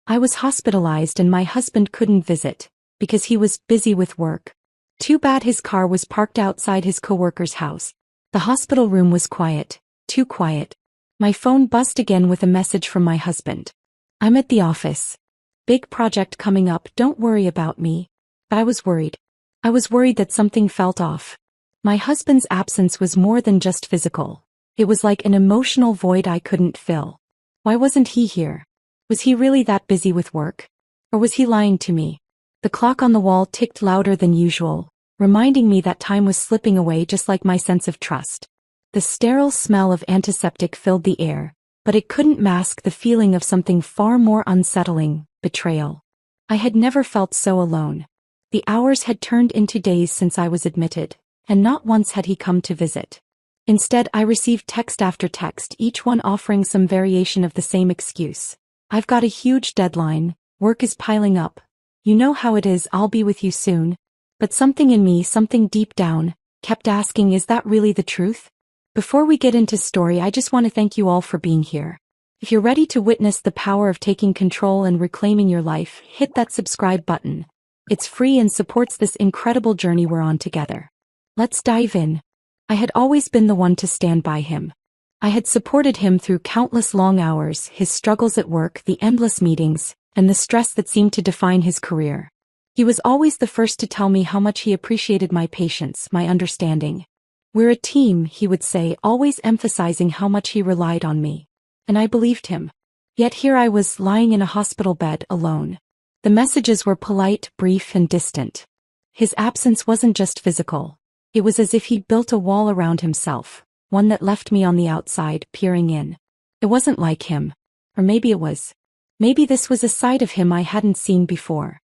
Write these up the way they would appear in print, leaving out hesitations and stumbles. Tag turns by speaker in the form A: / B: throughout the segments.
A: I was hospitalized and my husband couldn't visit, because he was busy with work. Too bad his car was parked outside his coworker's house. The hospital room was quiet, too quiet. My phone buzzed again with a message from my husband. I'm at the office. Big project coming up, don't worry about me. But I was worried. I was worried that something felt off. My husband's absence was more than just physical. It was like an emotional void I couldn't fill. Why wasn't he here? Was he really that busy with work? Or was he lying to me? The clock on the wall ticked louder than usual, reminding me that time was slipping away just like my sense of trust. The sterile smell of antiseptic filled the air, but it couldn't mask the feeling of something far more unsettling, betrayal. I had never felt so alone. The hours had turned into days since I was admitted, and not once had he come to visit. Instead, I received text after text, each one offering some variation of the same excuse. I've got a huge deadline, work is piling up. You know how it is, I'll be with you soon. But something in me, something deep down, kept asking, is that really the truth? Before we get into story, I just want to thank you all for being here. If you're ready to witness the power of taking control and reclaiming your life, hit that subscribe button. It's free and supports this incredible journey we're on together. Let's dive in. I had always been the one to stand by him. I had supported him through countless long hours, his struggles at work, the endless meetings, and the stress that seemed to define his career. He was always the first to tell me how much he appreciated my patience, my understanding. We're a team, he would say, always emphasizing how much he relied on me. And I believed him. Yet here I was, lying in a hospital bed, alone. The messages were polite, brief, and distant. His absence wasn't just physical. It was as if he'd built a wall around himself, one that left me on the outside, peering in. It wasn't like him. Or maybe it was. Maybe this was a side of him I hadn't seen before.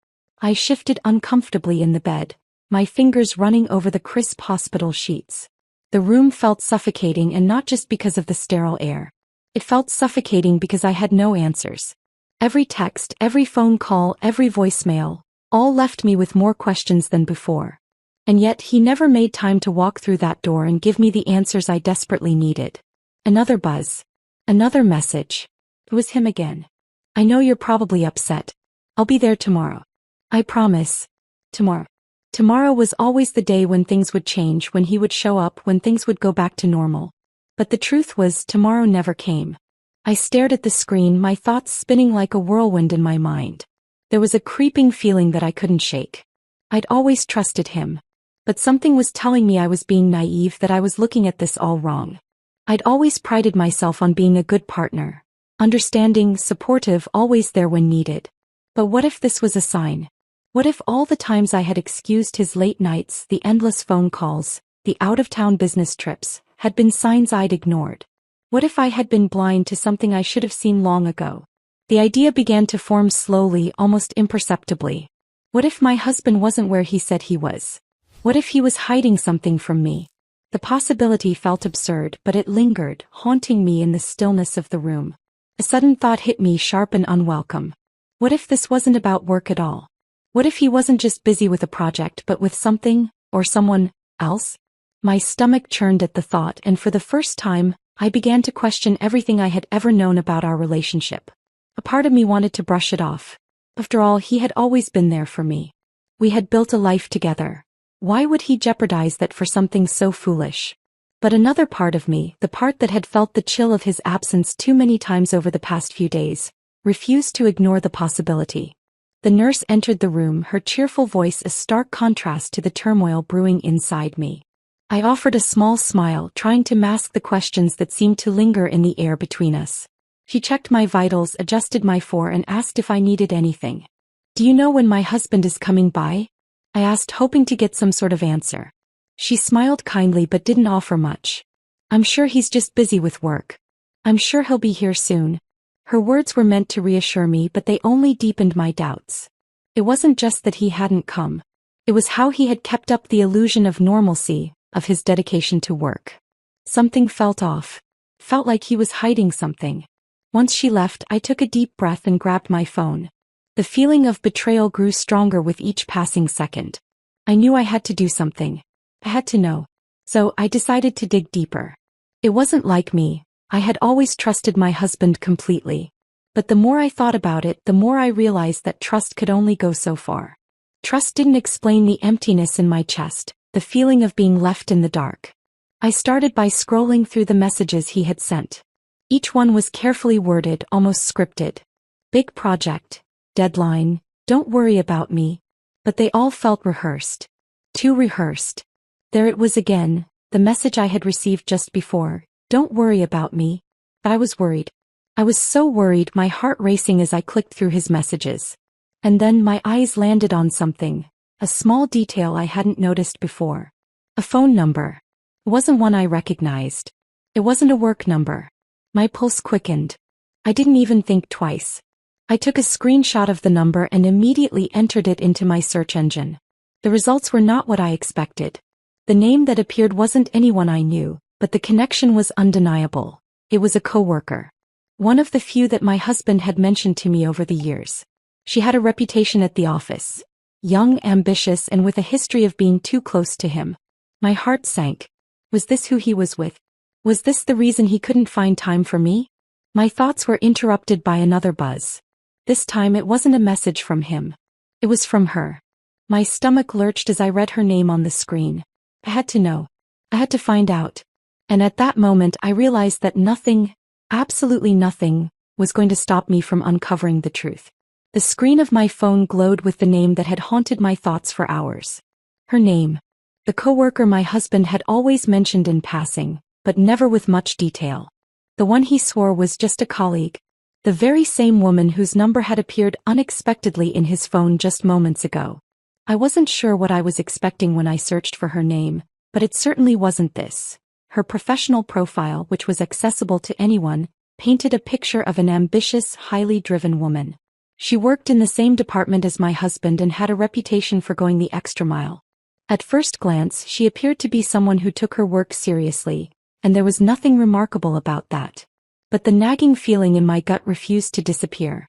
A: I shifted uncomfortably in the bed, my fingers running over the crisp hospital sheets. The room felt suffocating, and not just because of the sterile air. It felt suffocating because I had no answers. Every text, every phone call, every voicemail, all left me with more questions than before. And yet he never made time to walk through that door and give me the answers I desperately needed. Another buzz. Another message. It was him again. I know you're probably upset. I'll be there tomorrow. I promise. Tomorrow. Tomorrow was always the day when things would change, when he would show up, when things would go back to normal. But the truth was, tomorrow never came. I stared at the screen, my thoughts spinning like a whirlwind in my mind. There was a creeping feeling that I couldn't shake. I'd always trusted him. But something was telling me I was being naive, that I was looking at this all wrong. I'd always prided myself on being a good partner. Understanding, supportive, always there when needed. But what if this was a sign? What if all the times I had excused his late nights, the endless phone calls, the out-of-town business trips, had been signs I'd ignored? What if I had been blind to something I should have seen long ago? The idea began to form slowly, almost imperceptibly. What if my husband wasn't where he said he was? What if he was hiding something from me? The possibility felt absurd, but it lingered, haunting me in the stillness of the room. A sudden thought hit me, sharp and unwelcome. What if this wasn't about work at all? What if he wasn't just busy with a project, but with something, or someone, else? My stomach churned at the thought, and for the first time, I began to question everything I had ever known about our relationship. A part of me wanted to brush it off. After all, he had always been there for me. We had built a life together. Why would he jeopardize that for something so foolish? But another part of me, the part that had felt the chill of his absence too many times over the past few days, refused to ignore the possibility. The nurse entered the room, her cheerful voice a stark contrast to the turmoil brewing inside me. I offered a small smile, trying to mask the questions that seemed to linger in the air between us. She checked my vitals, adjusted my IV, and asked if I needed anything. "Do you know when my husband is coming by?" I asked, hoping to get some sort of answer. She smiled kindly but didn't offer much. "I'm sure he's just busy with work. I'm sure he'll be here soon." Her words were meant to reassure me, but they only deepened my doubts. It wasn't just that he hadn't come. It was how he had kept up the illusion of normalcy, of his dedication to work. Something felt off. Felt like he was hiding something. Once she left, I took a deep breath and grabbed my phone. The feeling of betrayal grew stronger with each passing second. I knew I had to do something. I had to know. So I decided to dig deeper. It wasn't like me. I had always trusted my husband completely. But the more I thought about it, the more I realized that trust could only go so far. Trust didn't explain the emptiness in my chest, the feeling of being left in the dark. I started by scrolling through the messages he had sent. Each one was carefully worded, almost scripted. Big project. Deadline. Don't worry about me. But they all felt rehearsed. Too rehearsed. There it was again, the message I had received just before. Don't worry about me. I was worried. I was so worried, my heart racing as I clicked through his messages. And then my eyes landed on something, a small detail I hadn't noticed before. A phone number. It wasn't one I recognized. It wasn't a work number. My pulse quickened. I didn't even think twice. I took a screenshot of the number and immediately entered it into my search engine. The results were not what I expected. The name that appeared wasn't anyone I knew, but the connection was undeniable. It was a coworker. One of the few that my husband had mentioned to me over the years. She had a reputation at the office. Young, ambitious, and with a history of being too close to him. My heart sank. Was this who he was with? Was this the reason he couldn't find time for me? My thoughts were interrupted by another buzz. This time it wasn't a message from him. It was from her. My stomach lurched as I read her name on the screen. I had to know. I had to find out. And at that moment I realized that nothing, absolutely nothing, was going to stop me from uncovering the truth. The screen of my phone glowed with the name that had haunted my thoughts for hours. Her name. The coworker my husband had always mentioned in passing, but never with much detail. The one he swore was just a colleague. The very same woman whose number had appeared unexpectedly in his phone just moments ago. I wasn't sure what I was expecting when I searched for her name, but it certainly wasn't this. Her professional profile, which was accessible to anyone, painted a picture of an ambitious, highly driven woman. She worked in the same department as my husband and had a reputation for going the extra mile. At first glance, she appeared to be someone who took her work seriously, and there was nothing remarkable about that. But the nagging feeling in my gut refused to disappear.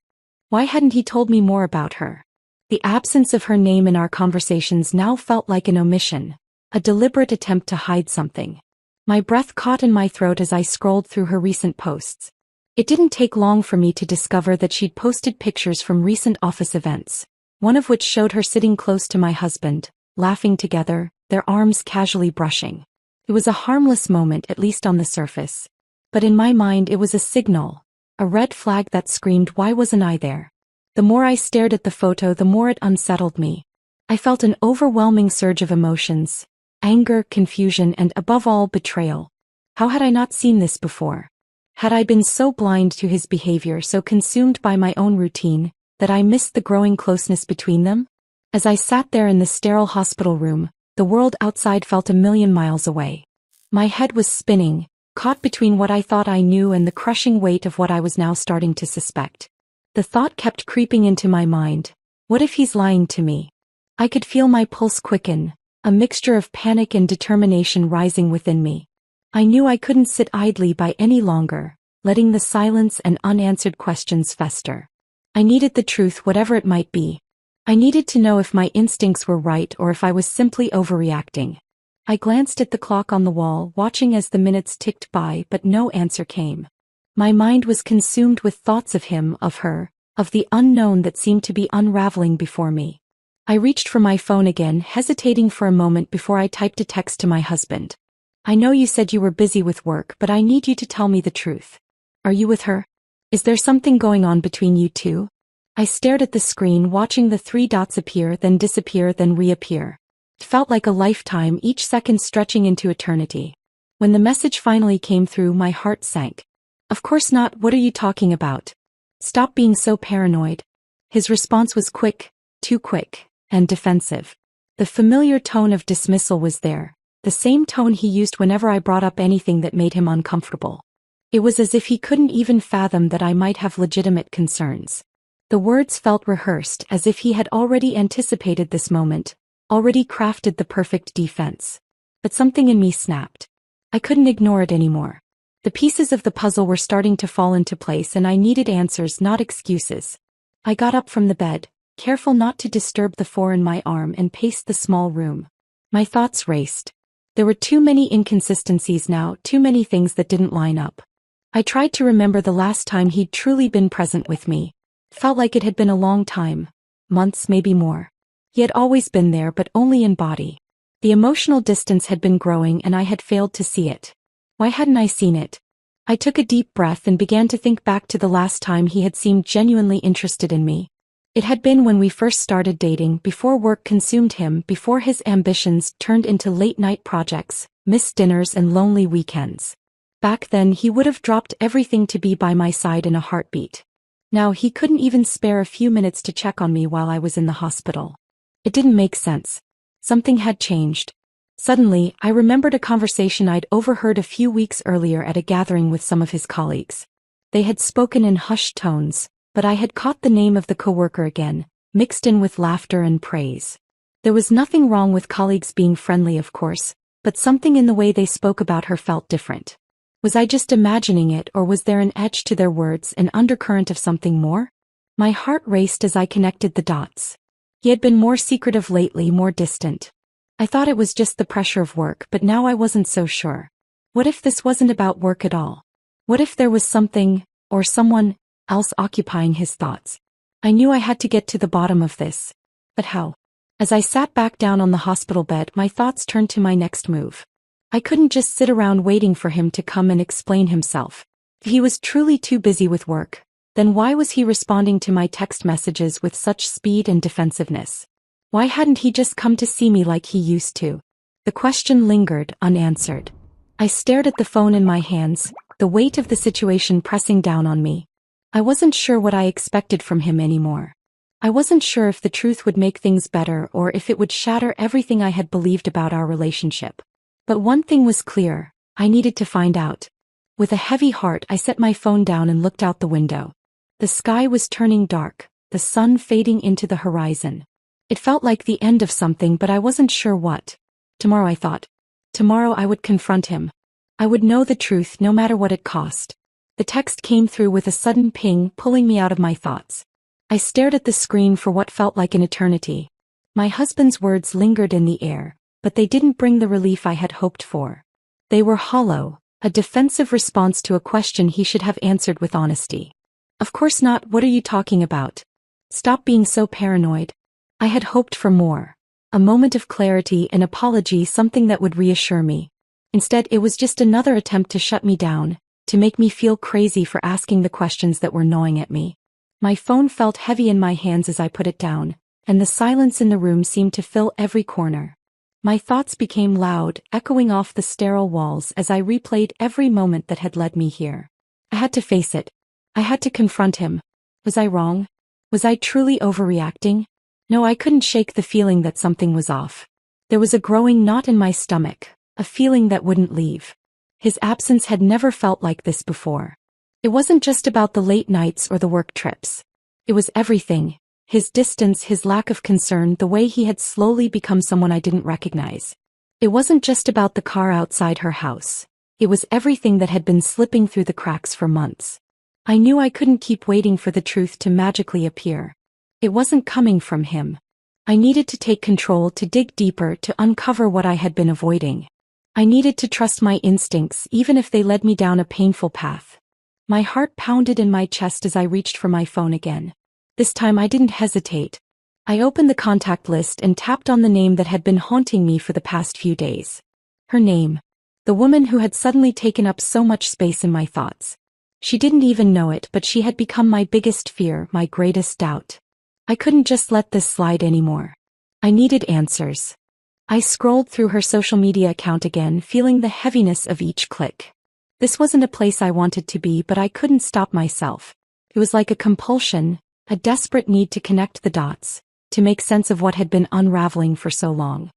A: Why hadn't he told me more about her? The absence of her name in our conversations now felt like an omission, a deliberate attempt to hide something. My breath caught in my throat as I scrolled through her recent posts. It didn't take long for me to discover that she'd posted pictures from recent office events, one of which showed her sitting close to my husband, laughing together, their arms casually brushing. It was a harmless moment, at least on the surface. But in my mind it was a signal, a red flag that screamed, why wasn't I there? The more I stared at the photo, the more it unsettled me. I felt an overwhelming surge of emotions, anger, confusion, and above all, betrayal. How had I not seen this before? Had I been so blind to his behavior, so consumed by my own routine, that I missed the growing closeness between them? As I sat there in the sterile hospital room, the world outside felt a million miles away. My head was spinning, caught between what I thought I knew and the crushing weight of what I was now starting to suspect. The thought kept creeping into my mind. What if he's lying to me? I could feel my pulse quicken, a mixture of panic and determination rising within me. I knew I couldn't sit idly by any longer, letting the silence and unanswered questions fester. I needed the truth, whatever it might be. I needed to know if my instincts were right or if I was simply overreacting. I glanced at the clock on the wall, watching as the minutes ticked by, but no answer came. My mind was consumed with thoughts of him, of her, of the unknown that seemed to be unraveling before me. I reached for my phone again, hesitating for a moment before I typed a text to my husband. I know you said you were busy with work, but I need you to tell me the truth. Are you with her? Is there something going on between you two? I stared at the screen, watching the 3 dots appear, then disappear, then reappear. It felt like a lifetime, each second stretching into eternity. When the message finally came through, my heart sank. Of course not, what are you talking about? Stop being so paranoid. His response was quick, too quick, and defensive. The familiar tone of dismissal was there, the same tone he used whenever I brought up anything that made him uncomfortable. It was as if he couldn't even fathom that I might have legitimate concerns. The words felt rehearsed, as if he had already anticipated this moment, already crafted the perfect defense. But something in me snapped. I couldn't ignore it anymore. The pieces of the puzzle were starting to fall into place and I needed answers, not excuses. I got up from the bed, careful not to disturb the 4 in my arm, and paced the small room. My thoughts raced. There were too many inconsistencies now, too many things that didn't line up. I tried to remember the last time he'd truly been present with me. Felt like it had been a long time. Months, maybe more. He had always been there, but only in body. The emotional distance had been growing and I had failed to see it. Why hadn't I seen it? I took a deep breath and began to think back to the last time he had seemed genuinely interested in me. It had been when we first started dating, before work consumed him, before his ambitions turned into late-night projects, missed dinners and lonely weekends. Back then he would have dropped everything to be by my side in a heartbeat. Now he couldn't even spare a few minutes to check on me while I was in the hospital. It didn't make sense. Something had changed. Suddenly, I remembered a conversation I'd overheard a few weeks earlier at a gathering with some of his colleagues. They had spoken in hushed tones, but I had caught the name of the coworker again, mixed in with laughter and praise. There was nothing wrong with colleagues being friendly, of course, but something in the way they spoke about her felt different. Was I just imagining it, or was there an edge to their words, an undercurrent of something more? My heart raced as I connected the dots. He had been more secretive lately, more distant. I thought it was just the pressure of work, but now I wasn't so sure. What if this wasn't about work at all? What if there was something, or someone, else occupying his thoughts? I knew I had to get to the bottom of this. But how? As I sat back down on the hospital bed, my thoughts turned to my next move. I couldn't just sit around waiting for him to come and explain himself. If he was truly too busy with work, then why was he responding to my text messages with such speed and defensiveness? Why hadn't he just come to see me like he used to? The question lingered, unanswered. I stared at the phone in my hands, the weight of the situation pressing down on me. I wasn't sure what I expected from him anymore. I wasn't sure if the truth would make things better or if it would shatter everything I had believed about our relationship. But one thing was clear, I needed to find out. With a heavy heart, I set my phone down and looked out the window. The sky was turning dark, the sun fading into the horizon. It felt like the end of something, but I wasn't sure what. Tomorrow, I thought. Tomorrow I would confront him. I would know the truth no matter what it cost. The text came through with a sudden ping, pulling me out of my thoughts. I stared at the screen for what felt like an eternity. My husband's words lingered in the air, but they didn't bring the relief I had hoped for. They were hollow, a defensive response to a question he should have answered with honesty. Of course not. What are you talking about? Stop being so paranoid. I had hoped for more. A moment of clarity, an apology, something that would reassure me. Instead, it was just another attempt to shut me down, to make me feel crazy for asking the questions that were gnawing at me. My phone felt heavy in my hands as I put it down, and the silence in the room seemed to fill every corner. My thoughts became loud, echoing off the sterile walls as I replayed every moment that had led me here. I had to face it. I had to confront him. Was I wrong? Was I truly overreacting? No, I couldn't shake the feeling that something was off. There was a growing knot in my stomach, a feeling that wouldn't leave. His absence had never felt like this before. It wasn't just about the late nights or the work trips. It was everything. His distance, his lack of concern, the way he had slowly become someone I didn't recognize. It wasn't just about the car outside her house. It was everything that had been slipping through the cracks for months. I knew I couldn't keep waiting for the truth to magically appear. It wasn't coming from him. I needed to take control, to dig deeper, to uncover what I had been avoiding. I needed to trust my instincts, even if they led me down a painful path. My heart pounded in my chest as I reached for my phone again. This time I didn't hesitate. I opened the contact list and tapped on the name that had been haunting me for the past few days. Her name. The woman who had suddenly taken up so much space in my thoughts. She didn't even know it, but she had become my biggest fear, my greatest doubt. I couldn't just let this slide anymore. I needed answers. I scrolled through her social media account again, feeling the heaviness of each click. This wasn't a place I wanted to be, but I couldn't stop myself. It was like a compulsion, a desperate need to connect the dots, to make sense of what had been unraveling for so long.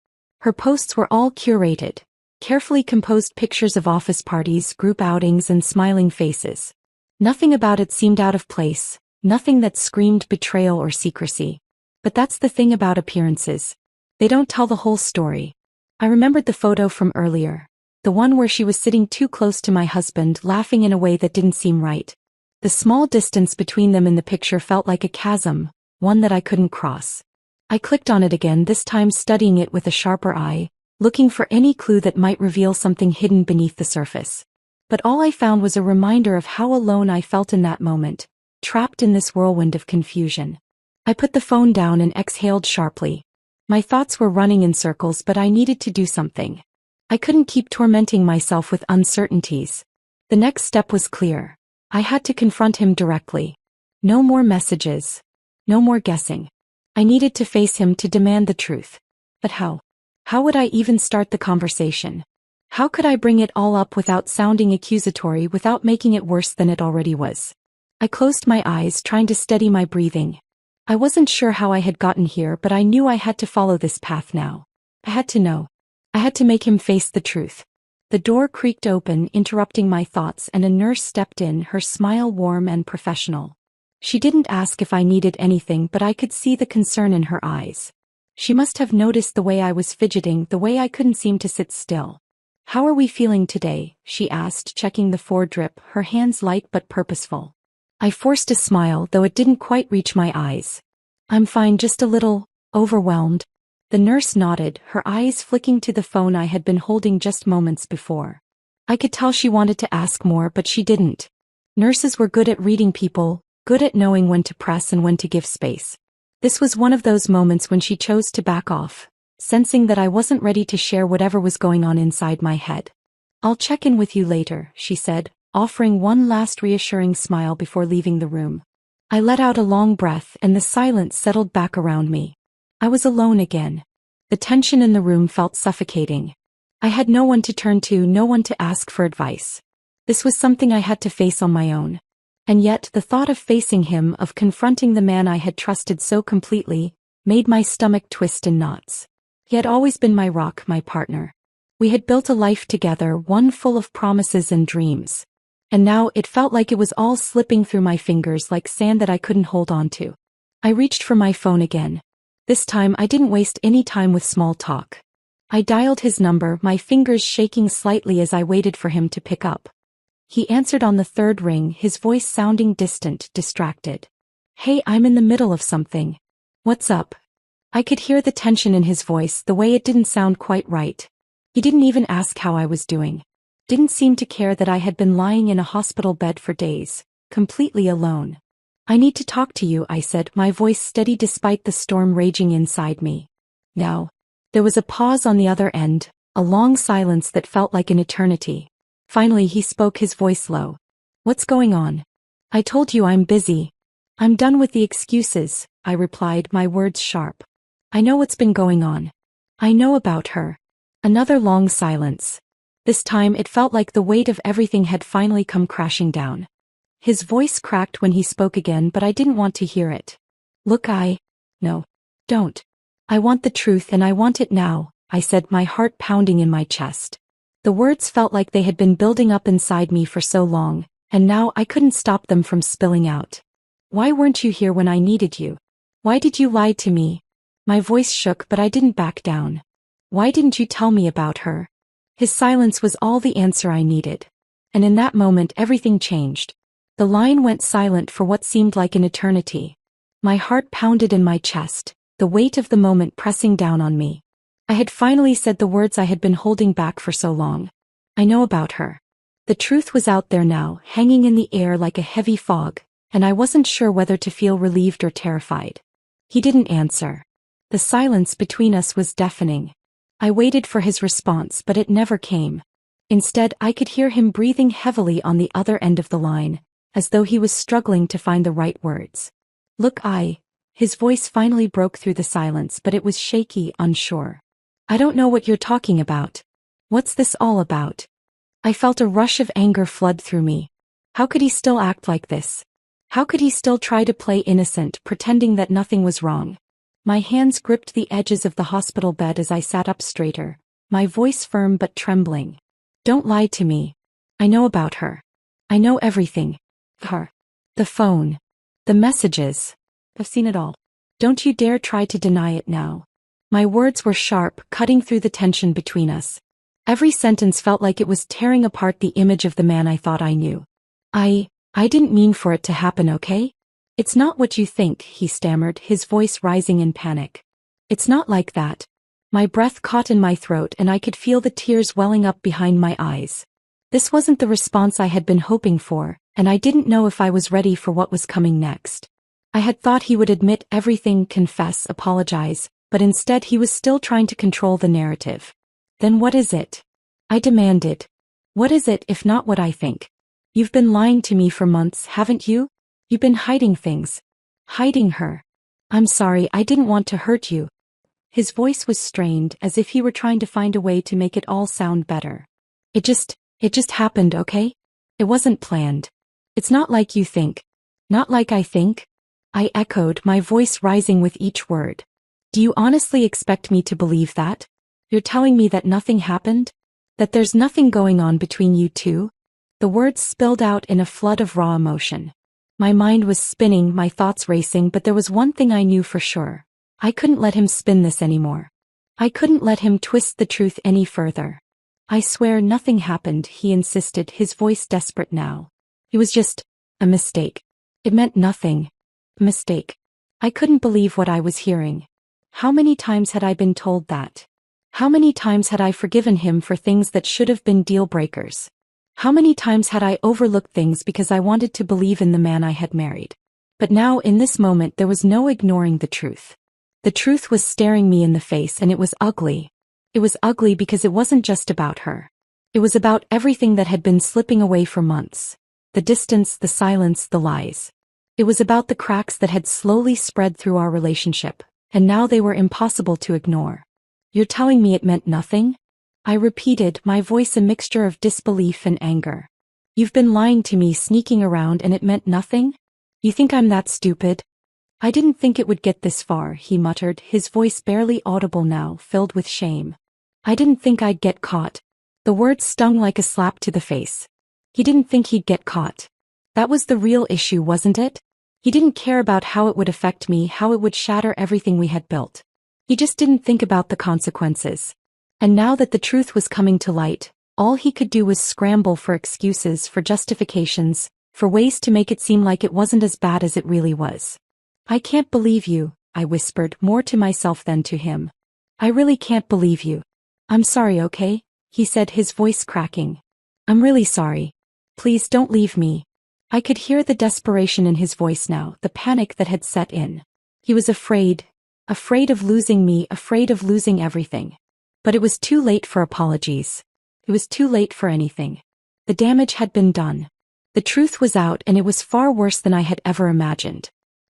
A: Her posts were all curated, carefully composed pictures of office parties, group outings, and smiling faces. Nothing about it seemed out of place. Nothing that screamed betrayal or secrecy. But that's the thing about appearances. They don't tell the whole story. I remembered the photo from earlier. The one where she was sitting too close to my husband, laughing in a way that didn't seem right. The small distance between them in the picture felt like a chasm, one that I couldn't cross. I clicked on it again, this time studying it with a sharper eye, looking for any clue that might reveal something hidden beneath the surface. But all I found was a reminder of how alone I felt in that moment, trapped in this whirlwind of confusion. I put the phone down and exhaled sharply. My thoughts were running in circles, but I needed to do something. I couldn't keep tormenting myself with uncertainties. The next step was clear. I had to confront him directly. No more messages. No more guessing. I needed to face him, to demand the truth. But how? How would I even start the conversation? How could I bring it all up without sounding accusatory, without making it worse than it already was? I closed my eyes, trying to steady my breathing. I wasn't sure how I had gotten here, but I knew I had to follow this path now. I had to know. I had to make him face the truth. The door creaked open, interrupting my thoughts, and a nurse stepped in, her smile warm and professional. She didn't ask if I needed anything, but I could see the concern in her eyes. She must have noticed the way I was fidgeting, the way I couldn't seem to sit still. "How are we feeling today?" she asked, checking the foredrip, her hands light but purposeful. I forced a smile, though it didn't quite reach my eyes. "I'm fine, just a little overwhelmed." The nurse nodded, her eyes flicking to the phone I had been holding just moments before. I could tell she wanted to ask more, but she didn't. Nurses were good at reading people, good at knowing when to press and when to give space. This was one of those moments when she chose to back off, sensing that I wasn't ready to share whatever was going on inside my head. "I'll check in with you later," she said, offering one last reassuring smile before leaving the room. I let out a long breath, and the silence settled back around me. I was alone again. The tension in the room felt suffocating. I had no one to turn to, no one to ask for advice. This was something I had to face on my own. And yet the thought of facing him, of confronting the man I had trusted so completely, made my stomach twist in knots. He had always been my rock, my partner. We had built a life together, one full of promises and dreams. And now it felt like it was all slipping through my fingers like sand that I couldn't hold on to. I reached for my phone again. This time I didn't waste any time with small talk. I dialed his number, my fingers shaking slightly as I waited for him to pick up. He answered on the third ring, his voice sounding distant, distracted. "Hey, I'm in the middle of something. What's up?" I could hear the tension in his voice, the way it didn't sound quite right. He didn't even ask how I was doing. Didn't seem to care that I had been lying in a hospital bed for days, completely alone. "I need to talk to you," I said, my voice steady despite the storm raging inside me. "Now." There was a pause on the other end, a long silence that felt like an eternity. Finally he spoke, his voice low. "What's going on?" "I told you I'm busy. I'm done with the excuses," I replied, my words sharp. "I know what's been going on. I know about her." Another long silence. This time it felt like the weight of everything had finally come crashing down. His voice cracked when he spoke again, but I didn't want to hear it. "Look, No. Don't. I want the truth, and I want it now," I said, my heart pounding in my chest. The words felt like they had been building up inside me for so long, and now I couldn't stop them from spilling out. "Why weren't you here when I needed you? Why did you lie to me?" My voice shook, but I didn't back down. "Why didn't you tell me about her?" His silence was all the answer I needed. And in that moment everything changed. The line went silent for what seemed like an eternity. My heart pounded in my chest, the weight of the moment pressing down on me. I had finally said the words I had been holding back for so long. I know about her. The truth was out there now, hanging in the air like a heavy fog, and I wasn't sure whether to feel relieved or terrified. He didn't answer. The silence between us was deafening. I waited for his response, but it never came. Instead, I could hear him breathing heavily on the other end of the line, as though he was struggling to find the right words. "Look, His voice finally broke through the silence, but it was shaky, unsure. "I don't know what you're talking about. What's this all about?" I felt a rush of anger flood through me. How could he still act like this? How could he still try to play innocent, pretending that nothing was wrong? My hands gripped the edges of the hospital bed as I sat up straighter, my voice firm but trembling. "Don't lie to me. I know about her. I know everything. Her. The phone. The messages. I've seen it all. Don't you dare try to deny it now." My words were sharp, cutting through the tension between us. Every sentence felt like it was tearing apart the image of the man I thought I knew. I didn't mean for it to happen, okay? "It's not what you think," he stammered, his voice rising in panic. "It's not like that." My breath caught in my throat and I could feel the tears welling up behind my eyes. This wasn't the response I had been hoping for, and I didn't know if I was ready for what was coming next. I had thought he would admit everything, confess, apologize, but instead he was still trying to control the narrative. Then what is it? I demanded. What is it if not what I think? You've been lying to me for months, haven't you? You've been hiding things. Hiding her. I'm sorry, I didn't want to hurt you. His voice was strained, as if he were trying to find a way to make it all sound better. It just happened, okay? It wasn't planned. It's not like you think. Not like I think? I echoed, my voice rising with each word. Do you honestly expect me to believe that? You're telling me that nothing happened? That there's nothing going on between you two? The words spilled out in a flood of raw emotion. My mind was spinning, my thoughts racing, but there was one thing I knew for sure. I couldn't let him spin this anymore. I couldn't let him twist the truth any further. I swear nothing happened, he insisted, his voice desperate now. It was just a mistake. It meant nothing. A mistake. I couldn't believe what I was hearing. How many times had I been told that? How many times had I forgiven him for things that should have been deal breakers? How many times had I overlooked things because I wanted to believe in the man I had married? But now, in this moment, there was no ignoring the truth. The truth was staring me in the face, and it was ugly. It was ugly because it wasn't just about her. It was about everything that had been slipping away for months. The distance, the silence, the lies. It was about the cracks that had slowly spread through our relationship, and now they were impossible to ignore. You're telling me it meant nothing? I repeated, my voice a mixture of disbelief and anger. You've been lying to me, sneaking around, and it meant nothing? You think I'm that stupid? I didn't think it would get this far, he muttered, his voice barely audible now, filled with shame. I didn't think I'd get caught. The words stung like a slap to the face. He didn't think he'd get caught. That was the real issue, wasn't it? He didn't care about how it would affect me, how it would shatter everything we had built. He just didn't think about the consequences. And now that the truth was coming to light, all he could do was scramble for excuses, for justifications, for ways to make it seem like it wasn't as bad as it really was. I can't believe you, I whispered, more to myself than to him. I really can't believe you. I'm sorry, okay? He said, his voice cracking. I'm really sorry. Please don't leave me. I could hear the desperation in his voice now, the panic that had set in. He was afraid of losing me, afraid of losing everything. But it was too late for apologies. It was too late for anything. The damage had been done. The truth was out, and it was far worse than I had ever imagined.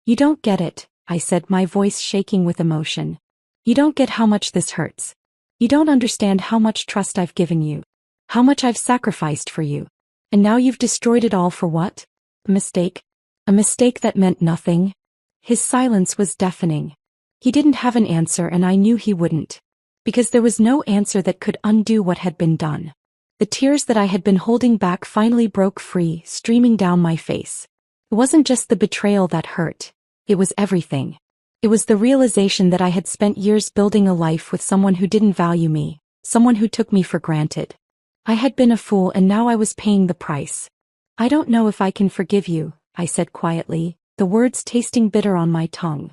A: You don't get it, I said, my voice shaking with emotion. You don't get how much this hurts. You don't understand how much trust I've given you. How much I've sacrificed for you. And now you've destroyed it all for what? A mistake? A mistake that meant nothing? His silence was deafening. He didn't have an answer, and I knew he wouldn't. Because there was no answer that could undo what had been done. The tears that I had been holding back finally broke free, streaming down my face. It wasn't just the betrayal that hurt. It was everything. It was the realization that I had spent years building a life with someone who didn't value me, someone who took me for granted. I had been a fool, and now I was paying the price. I don't know if I can forgive you, I said quietly, the words tasting bitter on my tongue.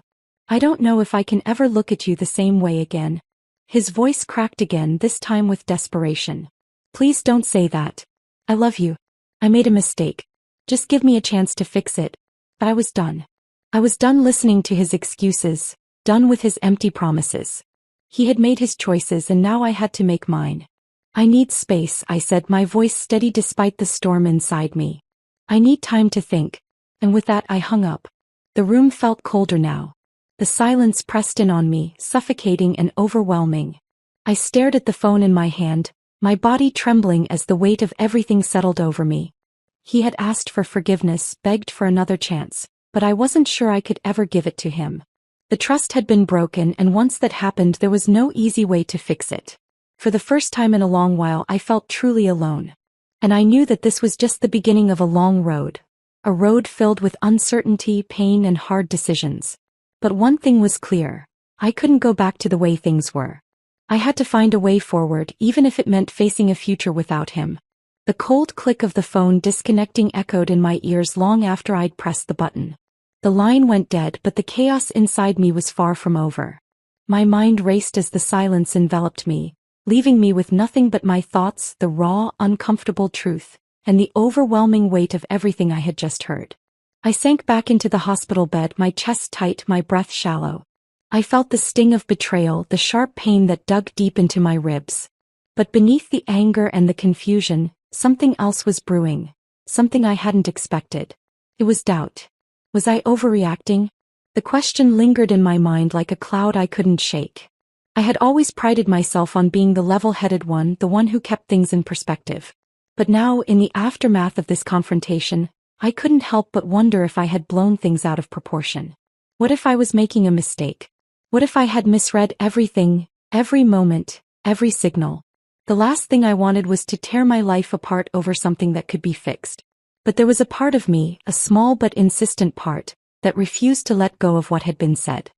A: I don't know if I can ever look at you the same way again. His voice cracked again, this time with desperation. Please don't say that. I love you. I made a mistake. Just give me a chance to fix it. But I was done. I was done listening to his excuses, done with his empty promises. He had made his choices, and now I had to make mine. I need space, I said, my voice steady despite the storm inside me. I need time to think. And with that I hung up. The room felt colder now. The silence pressed in on me, suffocating and overwhelming. I stared at the phone in my hand, my body trembling as the weight of everything settled over me. He had asked for forgiveness, begged for another chance, but I wasn't sure I could ever give it to him. The trust had been broken, and once that happened, there was no easy way to fix it. For the first time in a long while, I felt truly alone. And I knew that this was just the beginning of a long road. A road filled with uncertainty, pain, and hard decisions. But one thing was clear. I couldn't go back to the way things were. I had to find a way forward, even if it meant facing a future without him. The cold click of the phone disconnecting echoed in my ears long after I'd pressed the button. The line went dead, but the chaos inside me was far from over. My mind raced as the silence enveloped me, leaving me with nothing but my thoughts, the raw, uncomfortable truth, and the overwhelming weight of everything I had just heard. I sank back into the hospital bed, my chest tight, my breath shallow. I felt the sting of betrayal, the sharp pain that dug deep into my ribs. But beneath the anger and the confusion, something else was brewing, something I hadn't expected. It was doubt. Was I overreacting? The question lingered in my mind like a cloud I couldn't shake. I had always prided myself on being the level-headed one, the one who kept things in perspective. But now, in the aftermath of this confrontation, I couldn't help but wonder if I had blown things out of proportion. What if I was making a mistake? What if I had misread everything, every moment, every signal? The last thing I wanted was to tear my life apart over something that could be fixed. But there was a part of me, a small but insistent part, that refused to let go of what had been said.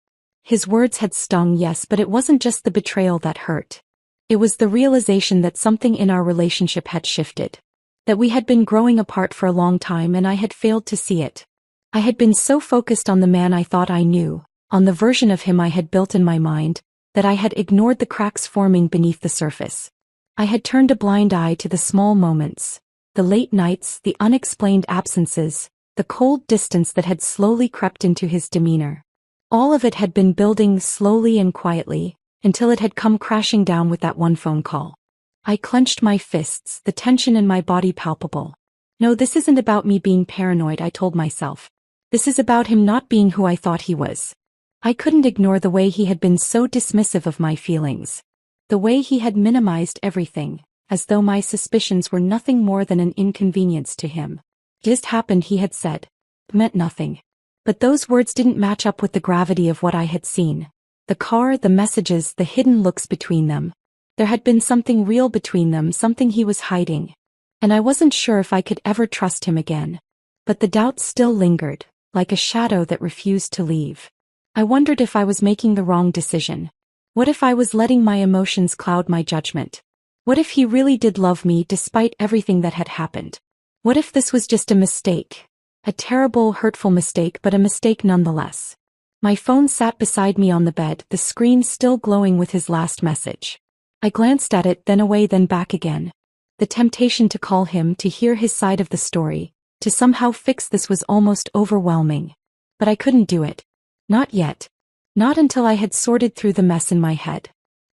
A: His words had stung, yes, but it wasn't just the betrayal that hurt. It was the realization that something in our relationship had shifted. That we had been growing apart for a long time and I had failed to see it. I had been so focused on the man I thought I knew, on the version of him I had built in my mind, that I had ignored the cracks forming beneath the surface. I had turned a blind eye to the small moments, the late nights, the unexplained absences, the cold distance that had slowly crept into his demeanor. All of it had been building slowly and quietly, until it had come crashing down with that one phone call. I clenched my fists, the tension in my body palpable. No, this isn't about me being paranoid, I told myself. This is about him not being who I thought he was. I couldn't ignore the way he had been so dismissive of my feelings. The way he had minimized everything, as though my suspicions were nothing more than an inconvenience to him. Just happened, he had said. Meant nothing. But those words didn't match up with the gravity of what I had seen. The car, the messages, the hidden looks between them. There had been something real between them, something he was hiding. And I wasn't sure if I could ever trust him again. But the doubt still lingered, like a shadow that refused to leave. I wondered if I was making the wrong decision. What if I was letting my emotions cloud my judgment? What if he really did love me despite everything that had happened? What if this was just a mistake? A terrible, hurtful mistake, but a mistake nonetheless. My phone sat beside me on the bed, the screen still glowing with his last message. I glanced at it, then away, then back again. The temptation to call him, to hear his side of the story, to somehow fix this was almost overwhelming. But I couldn't do it. Not yet. Not until I had sorted through the mess in my head.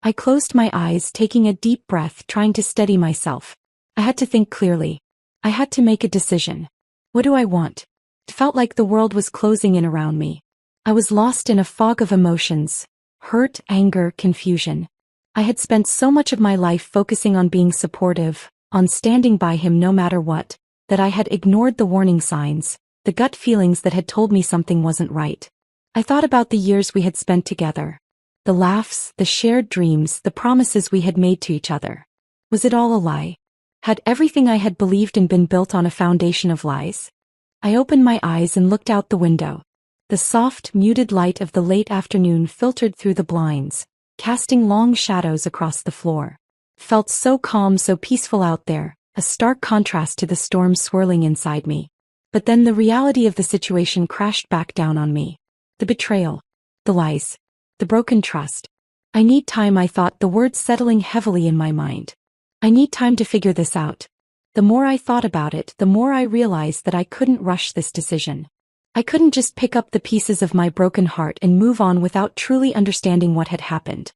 A: I closed my eyes, taking a deep breath, trying to steady myself. I had to think clearly. I had to make a decision. What do I want? It felt like the world was closing in around me. I was lost in a fog of emotions. Hurt, anger, confusion. I had spent so much of my life focusing on being supportive, on standing by him no matter what, that I had ignored the warning signs, the gut feelings that had told me something wasn't right. I thought about the years we had spent together. The laughs, the shared dreams, the promises we had made to each other. Was it all a lie? Had everything I had believed in been built on a foundation of lies? I opened my eyes and looked out the window. The soft, muted light of the late afternoon filtered through the blinds, casting long shadows across the floor. Felt so calm, so peaceful out there, a stark contrast to the storm swirling inside me. But then the reality of the situation crashed back down on me. The betrayal. The lies. The broken trust. I need time, I thought, the words settling heavily in my mind. I need time to figure this out. The more I thought about it, the more I realized that I couldn't rush this decision. I couldn't just pick up the pieces of my broken heart and move on without truly understanding what had happened.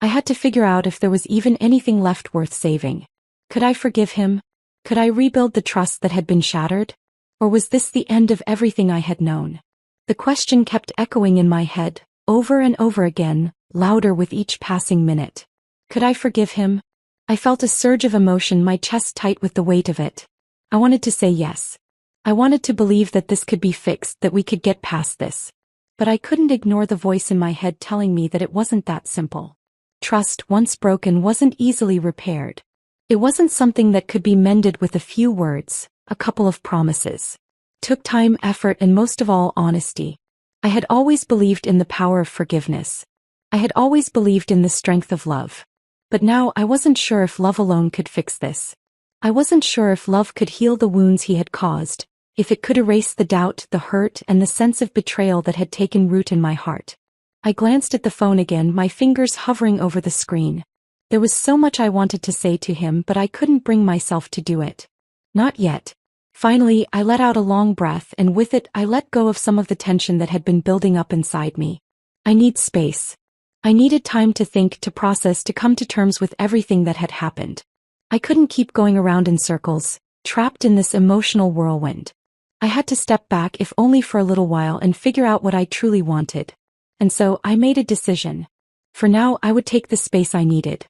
A: I had to figure out if there was even anything left worth saving. Could I forgive him? Could I rebuild the trust that had been shattered? Or was this the end of everything I had known? The question kept echoing in my head, over and over again, louder with each passing minute. Could I forgive him? I felt a surge of emotion, my chest tight with the weight of it. I wanted to say yes. I wanted to believe that this could be fixed, that we could get past this. But I couldn't ignore the voice in my head telling me that it wasn't that simple. Trust, once broken, wasn't easily repaired. It wasn't something that could be mended with a few words, a couple of promises. It took time, effort, and most of all, honesty. I had always believed in the power of forgiveness. I had always believed in the strength of love. But now I wasn't sure if love alone could fix this. I wasn't sure if love could heal the wounds he had caused, if it could erase the doubt, the hurt, and the sense of betrayal that had taken root in my heart. I glanced at the phone again, my fingers hovering over the screen. There was so much I wanted to say to him, but I couldn't bring myself to do it. Not yet. Finally, I let out a long breath, and with it, I let go of some of the tension that had been building up inside me. I need space. I needed time to think, to process, to come to terms with everything that had happened. I couldn't keep going around in circles, trapped in this emotional whirlwind. I had to step back, if only for a little while, and figure out what I truly wanted. And so, I made a decision. For now, I would take the space I needed.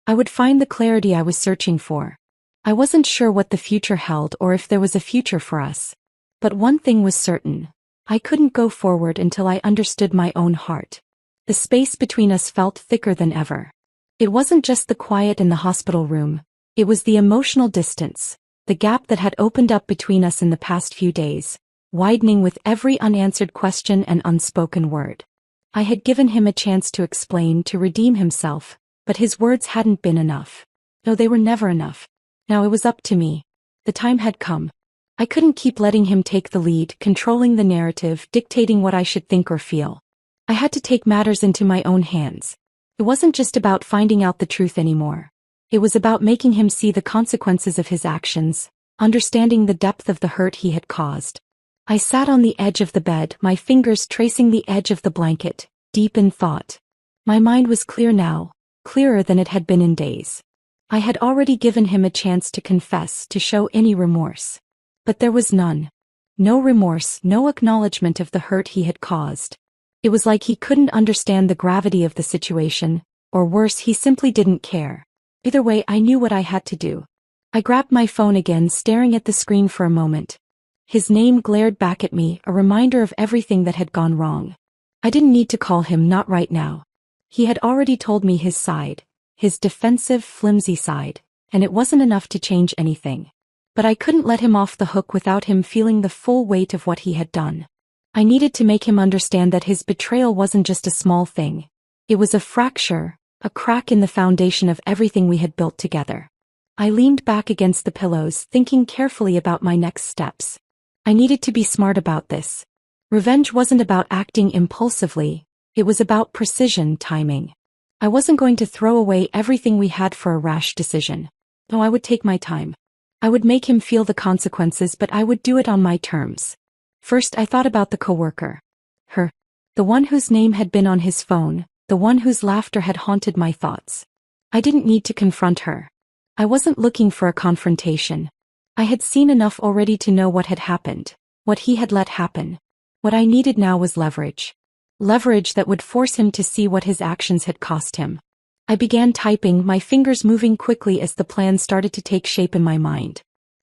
A: I would find the clarity I was searching for. I wasn't sure what the future held or if there was a future for us. But one thing was certain. I couldn't go forward until I understood my own heart. The space between us felt thicker than ever. It wasn't just the quiet in the hospital room. It was the emotional distance, the gap that had opened up between us in the past few days, widening with every unanswered question and unspoken word. I had given him a chance to explain, to redeem himself, but his words hadn't been enough. No, they were never enough. Now it was up to me. The time had come. I couldn't keep letting him take the lead, controlling the narrative, dictating what I should think or feel. I had to take matters into my own hands. It wasn't just about finding out the truth anymore. It was about making him see the consequences of his actions, understanding the depth of the hurt he had caused. I sat on the edge of the bed, my fingers tracing the edge of the blanket, deep in thought. My mind was clear now, clearer than it had been in days. I had already given him a chance to confess, to show any remorse. But there was none. No remorse, no acknowledgement of the hurt he had caused. It was like he couldn't understand the gravity of the situation, or worse, he simply didn't care. Either way, I knew what I had to do. I grabbed my phone again, staring at the screen for a moment. His name glared back at me, a reminder of everything that had gone wrong. I didn't need to call him, not right now. He had already told me his side, his defensive, flimsy side, and it wasn't enough to change anything. But I couldn't let him off the hook without him feeling the full weight of what he had done. I needed to make him understand that his betrayal wasn't just a small thing. It was a fracture, a crack in the foundation of everything we had built together. I leaned back against the pillows, thinking carefully about my next steps. I needed to be smart about this. Revenge wasn't about acting impulsively. It was about precision, timing. I wasn't going to throw away everything we had for a rash decision. No, I would take my time. I would make him feel the consequences, but I would do it on my terms. First, I thought about the coworker. Her. The one whose name had been on his phone, the one whose laughter had haunted my thoughts. I didn't need to confront her. I wasn't looking for a confrontation. I had seen enough already to know what had happened, what he had let happen. What I needed now was leverage. Leverage that would force him to see what his actions had cost him. I began typing, my fingers moving quickly as the plan started to take shape in my mind.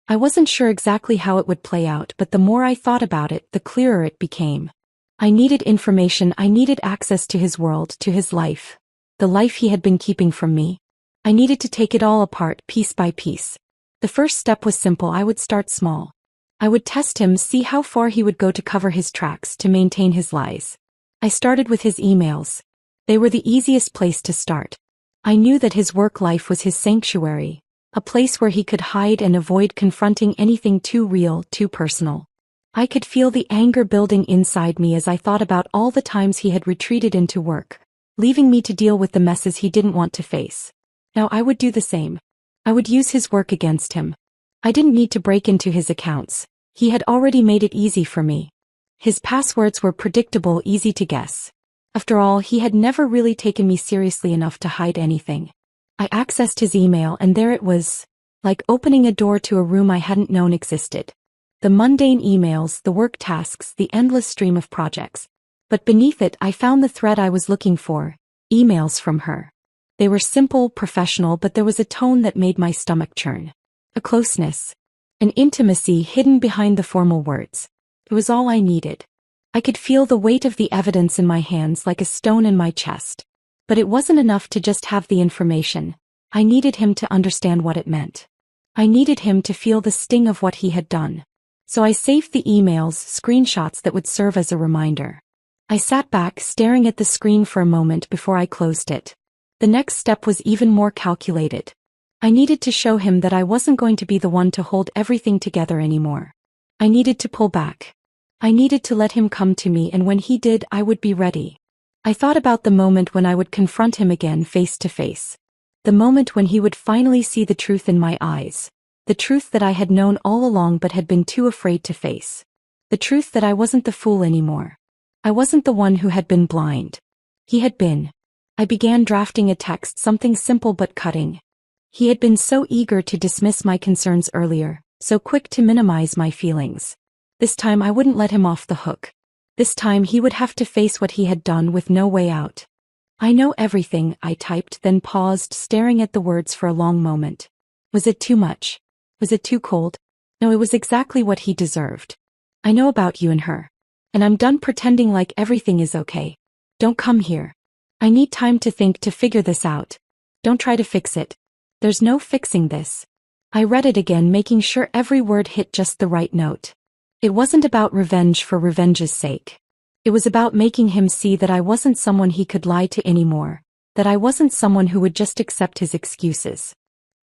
A: I wasn't sure exactly how it would play out, but the more I thought about it, the clearer it became. I needed information, I needed access to his world, to his life. The life he had been keeping from me. I needed to take it all apart, piece by piece. The first step was simple. I would start small. I would test him, see how far he would go to cover his tracks, to maintain his lies. I started with his emails. They were the easiest place to start. I knew that his work life was his sanctuary, a place where he could hide and avoid confronting anything too real, too personal. I could feel the anger building inside me as I thought about all the times he had retreated into work, leaving me to deal with the messes he didn't want to face. Now I would do the same. I would use his work against him. I didn't need to break into his accounts. He had already made it easy for me. His passwords were predictable, easy to guess. After all, he had never really taken me seriously enough to hide anything. I accessed his email and there it was, like opening a door to a room I hadn't known existed. The mundane emails, the work tasks, the endless stream of projects. But beneath it I found the thread I was looking for, emails from her. They were simple, professional, but there was a tone that made my stomach churn. A closeness. An intimacy hidden behind the formal words. It was all I needed. I could feel the weight of the evidence in my hands like a stone in my chest. But it wasn't enough to just have the information. I needed him to understand what it meant. I needed him to feel the sting of what he had done. So I saved the emails, screenshots that would serve as a reminder. I sat back, staring at the screen for a moment before I closed it. The next step was even more calculated. I needed to show him that I wasn't going to be the one to hold everything together anymore. I needed to pull back. I needed to let him come to me, and when he did, I would be ready. I thought about the moment when I would confront him again face to face. The moment when he would finally see the truth in my eyes. The truth that I had known all along but had been too afraid to face. The truth that I wasn't the fool anymore. I wasn't the one who had been blind. He had been. I began drafting a text, something simple but cutting. He had been so eager to dismiss my concerns earlier, so quick to minimize my feelings. This time I wouldn't let him off the hook. This time he would have to face what he had done with no way out. "I know everything," I typed, then paused, staring at the words for a long moment. Was it too much? Was it too cold? No, it was exactly what he deserved. "I know about you and her. And I'm done pretending like everything is okay. Don't come here. I need time to think, to figure this out. Don't try to fix it. There's no fixing this." I read it again, making sure every word hit just the right note. It wasn't about revenge for revenge's sake. It was about making him see that I wasn't someone he could lie to anymore, that I wasn't someone who would just accept his excuses.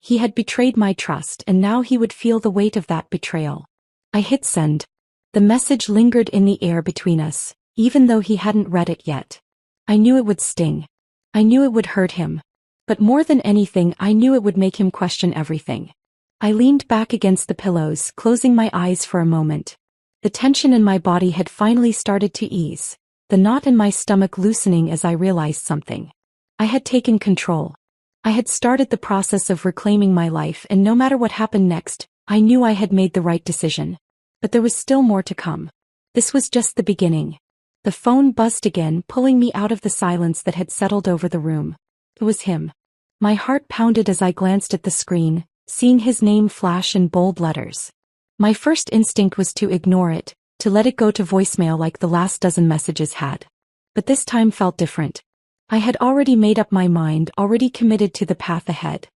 A: He had betrayed my trust, and now he would feel the weight of that betrayal. I hit send. The message lingered in the air between us, even though he hadn't read it yet. I knew it would sting. I knew it would hurt him. But more than anything, I knew it would make him question everything. I leaned back against the pillows, closing my eyes for a moment. The tension in my body had finally started to ease, the knot in my stomach loosening as I realized something. I had taken control. I had started the process of reclaiming my life, and no matter what happened next, I knew I had made the right decision. But there was still more to come. This was just the beginning. The phone buzzed again, pulling me out of the silence that had settled over the room. It was him. My heart pounded as I glanced at the screen, seeing his name flash in bold letters. My first instinct was to ignore it, to let it go to voicemail like the last dozen messages had. But this time felt different. I had already made up my mind, already committed to the path ahead.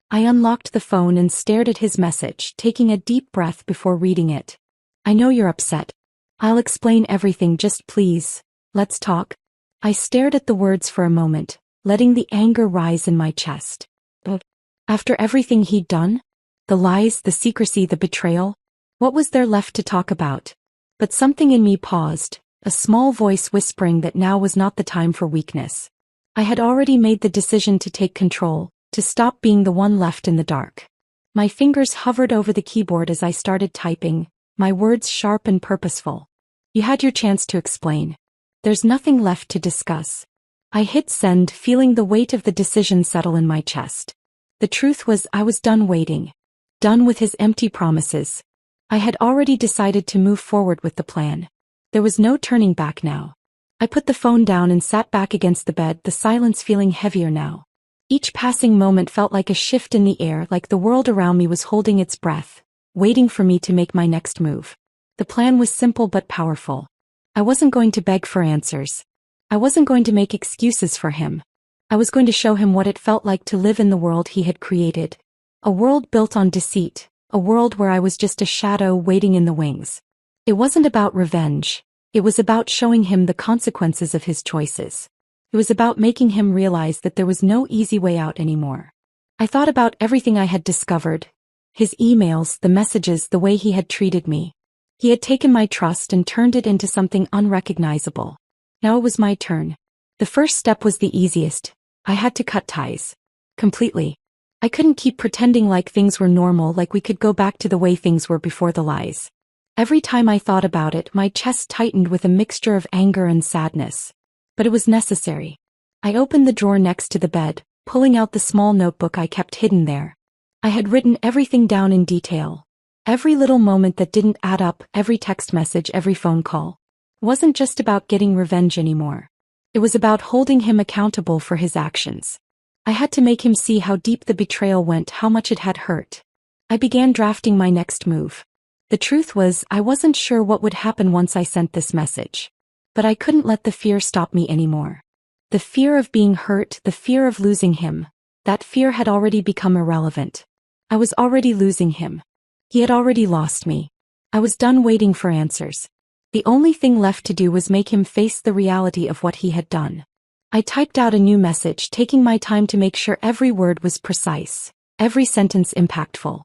A: I unlocked the phone and stared at his message, taking a deep breath before reading it. "I know you're upset. I'll explain everything, just please, let's talk." I stared at the words for a moment, letting the anger rise in my chest. After everything he'd done? The lies, the secrecy, the betrayal? What was there left to talk about? But something in me paused, a small voice whispering that now was not the time for weakness. I had already made the decision to take control, to stop being the one left in the dark. My fingers hovered over the keyboard as I started typing, my words sharp and purposeful. "You had your chance to explain. There's nothing left to discuss." I hit send, feeling the weight of the decision settle in my chest. The truth was, I was done waiting. Done with his empty promises. I had already decided to move forward with the plan. There was no turning back now. I put the phone down and sat back against the bed, the silence feeling heavier now. Each passing moment felt like a shift in the air, like the world around me was holding its breath, waiting for me to make my next move. The plan was simple but powerful. I wasn't going to beg for answers. I wasn't going to make excuses for him. I was going to show him what it felt like to live in the world he had created. A world built on deceit, a world where I was just a shadow waiting in the wings. It wasn't about revenge. It was about showing him the consequences of his choices. It was about making him realize that there was no easy way out anymore. I thought about everything I had discovered. His emails, the messages, the way he had treated me. He had taken my trust and turned it into something unrecognizable. Now it was my turn. The first step was the easiest. I had to cut ties. Completely. I couldn't keep pretending like things were normal, like we could go back to the way things were before the lies. Every time I thought about it, my chest tightened with a mixture of anger and sadness. But it was necessary. I opened the drawer next to the bed, pulling out the small notebook I kept hidden there. I had written everything down in detail. Every little moment that didn't add up, every text message, every phone call. It wasn't just about getting revenge anymore. It was about holding him accountable for his actions. I had to make him see how deep the betrayal went, how much it had hurt. I began drafting my next move. The truth was, I wasn't sure what would happen once I sent this message. But I couldn't let the fear stop me anymore. The fear of being hurt, the fear of losing him, that fear had already become irrelevant. I was already losing him. He had already lost me. I was done waiting for answers. The only thing left to do was make him face the reality of what he had done. I typed out a new message, taking my time to make sure every word was precise, every sentence impactful.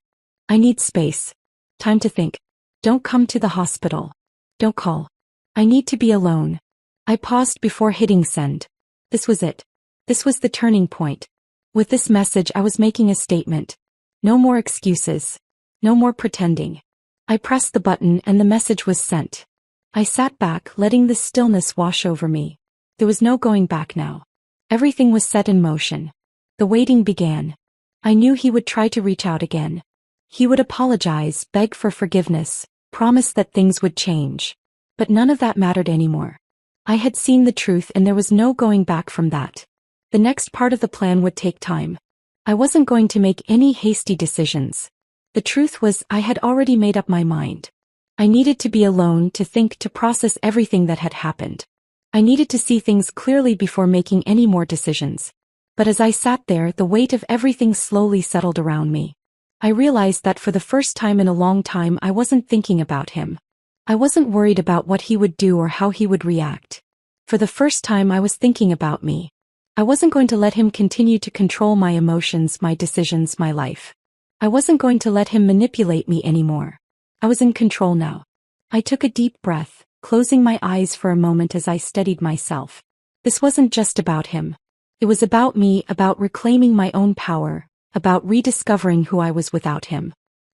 A: "I need space. Time to think. Don't come to the hospital. Don't call. I need to be alone." I paused before hitting send. This was it. This was the turning point. With this message, I was making a statement. No more excuses. No more pretending. I pressed the button and the message was sent. I sat back, letting the stillness wash over me. There was no going back now. Everything was set in motion. The waiting began. I knew he would try to reach out again. He would apologize, beg for forgiveness, promise that things would change. But none of that mattered anymore. I had seen the truth and there was no going back from that. The next part of the plan would take time. I wasn't going to make any hasty decisions. The truth was, I had already made up my mind. I needed to be alone, to think, to process everything that had happened. I needed to see things clearly before making any more decisions. But as I sat there, the weight of everything slowly settled around me. I realized that for the first time in a long time I wasn't thinking about him. I wasn't worried about what he would do or how he would react. For the first time I was thinking about me. I wasn't going to let him continue to control my emotions, my decisions, my life. I wasn't going to let him manipulate me anymore. I was in control now. I took a deep breath, closing my eyes for a moment as I steadied myself. This wasn't just about him. It was about me, about reclaiming my own power, about rediscovering who I was without him.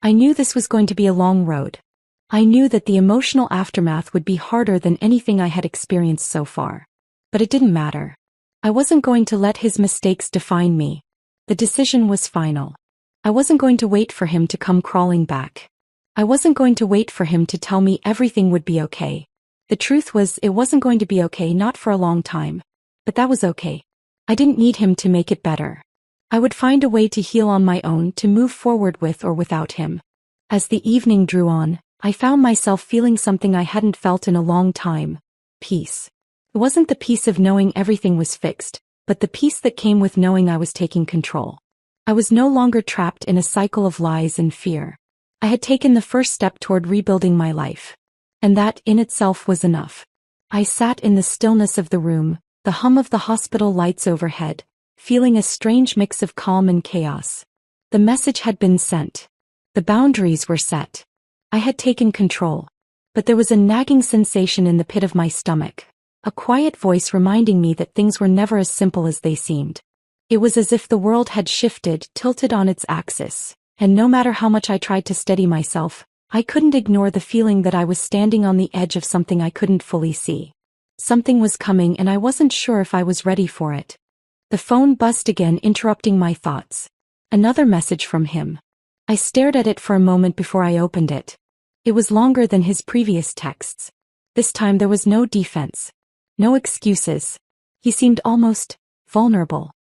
A: I knew this was going to be a long road. I knew that the emotional aftermath would be harder than anything I had experienced so far. But it didn't matter. I wasn't going to let his mistakes define me. The decision was final. I wasn't going to wait for him to come crawling back. I wasn't going to wait for him to tell me everything would be okay. The truth was, it wasn't going to be okay, not for a long time. But that was okay. I didn't need him to make it better. I would find a way to heal on my own, to move forward with or without him. As the evening drew on, I found myself feeling something I hadn't felt in a long time. Peace. It wasn't the peace of knowing everything was fixed, but the peace that came with knowing I was taking control. I was no longer trapped in a cycle of lies and fear. I had taken the first step toward rebuilding my life. And that in itself was enough. I sat in the stillness of the room, the hum of the hospital lights overhead, feeling a strange mix of calm and chaos. The message had been sent. The boundaries were set. I had taken control. But there was a nagging sensation in the pit of my stomach, a quiet voice reminding me that things were never as simple as they seemed. It was as if the world had shifted, tilted on its axis, and no matter how much I tried to steady myself, I couldn't ignore the feeling that I was standing on the edge of something I couldn't fully see. Something was coming and I wasn't sure if I was ready for it. The phone buzzed again, interrupting my thoughts. Another message from him. I stared at it for a moment before I opened it. It was longer than his previous texts. This time there was no defense. No excuses. He seemed almost vulnerable.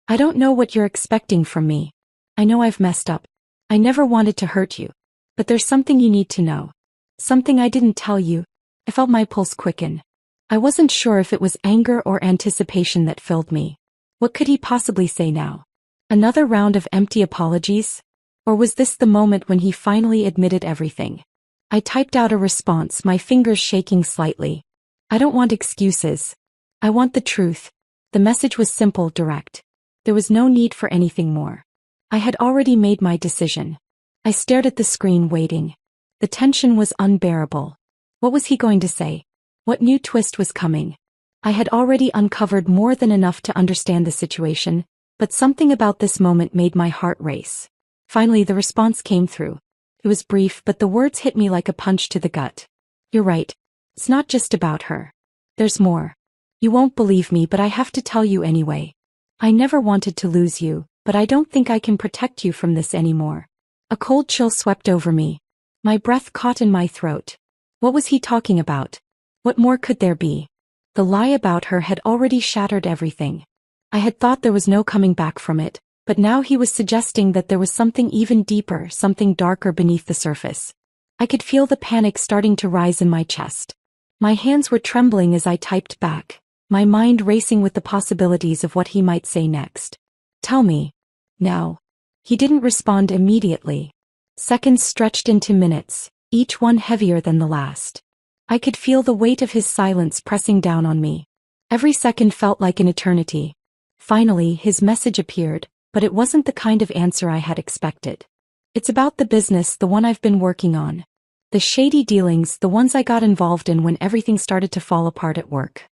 A: I don't know what you're expecting from me. I know I've messed up. I never wanted to hurt you. But there's something you need to know. Something I didn't tell you. I felt my pulse quicken. I wasn't sure if it was anger or anticipation that filled me. What could he possibly say now? Another round of empty apologies? Or was this the moment when he finally admitted everything? I typed out a response, my fingers shaking slightly. I don't want excuses. I want the truth. The message was simple, direct. There was no need for anything more. I had already made my decision. I stared at the screen, waiting. The tension was unbearable. What was he going to say? What new twist was coming? I had already uncovered more than enough to understand the situation, but something about this moment made my heart race. Finally, the response came through. It was brief, but the words hit me like a punch to the gut. You're right. It's not just about her. There's more. You won't believe me, but I have to tell you anyway. I never wanted to lose you, but I don't think I can protect you from this anymore. A cold chill swept over me. My breath caught in my throat. What was he talking about? What more could there be? The lie about her had already shattered everything. I had thought there was no coming back from it, but now he was suggesting that there was something even deeper, something darker beneath the surface. I could feel the panic starting to rise in my chest. My hands were trembling as I typed back, my mind racing with the possibilities of what he might say next. Tell me. Now. He didn't respond immediately. Seconds stretched into minutes, each one heavier than the last. I could feel the weight of his silence pressing down on me. Every second felt like an eternity. Finally, his message appeared, but it wasn't the kind of answer I had expected. It's about the business, the one I've been working on. The shady dealings, the ones I got involved in when everything started to fall apart at work.